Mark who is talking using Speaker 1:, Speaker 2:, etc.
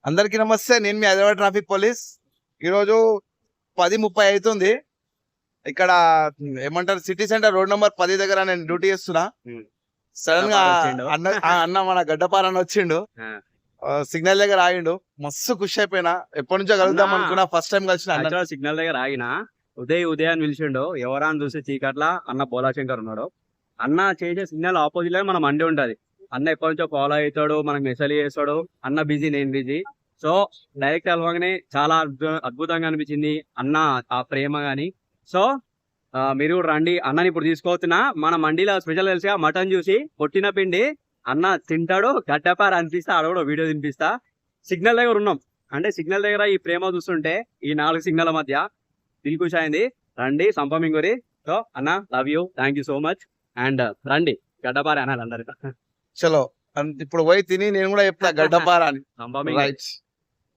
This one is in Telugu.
Speaker 1: అందరికీ నమస్తే. నేను మీ హైదరాబాద్ ట్రాఫిక్ పోలీస్. ఈరోజు 10:30 అవుతుంది. ఇక్కడ ఏమంటారు సిటీ సెంటర్ రోడ్ నెంబర్ 10 దగ్గర నేను డ్యూటీ చేస్తున్నా. సడన్ గా అన్న మన గడ్డపారని వచ్చిండు, సిగ్నల్ దగ్గర ఆగిండు. మస్తు ఖుషి అయిపోయినా. ఎప్పటి నుంచో కలుద్దాం అనుకున్నా, ఫస్ట్ టైం కలిసిన.
Speaker 2: సిగ్నల్ దగ్గర ఆగిన ఉదయాన్ని పిలిచిండు. ఎవరా అని చూసి చీకట్ల అన్న బోలాశంకర్ ఉన్నాడు. అన్న చేసే సిగ్నల్ ఆపోజిట్ లో మన మండి ఉంటది. అన్న ఎప్పటి నుంచో ఫాలో అవుతాడు, మనకు మెసేజ్ చేస్తాడు. అన్న బిజీ, నేను బిజీ. సో డైరెక్ట్ అలవాగానే చాలా అద్భుతంగా అనిపించింది అన్న ఆ ప్రేమ గాని. సో మీరు కూడా రండి. అన్నని ఇప్పుడు తీసుకోవచ్చున్నా మన మండీలో స్పెషల్ తెలిసిగా మటన్ చూసి కొట్టిన పిండి అన్న తింటాడు. గడ్డపార అనిపిస్తా, ఆడ కూడా వీడియో తినిపిస్తా. సిగ్నల్ దగ్గర ఉన్నాం అంటే సిగ్నల్ దగ్గర ఈ ప్రేమ చూస్తుంటే ఈ 4 సిగ్నల్ మధ్య దిల్ ఖుష్ అయింది. రండి సంపమింగురి. సో అన్న love you, thank you so much. And రండి గడ్డపార అనాలి అందరు.
Speaker 1: చలో ఇప్పుడు పోయి తిని నేను కూడా చెప్తా గడ్డపార అని.
Speaker 2: సంపమింగ్.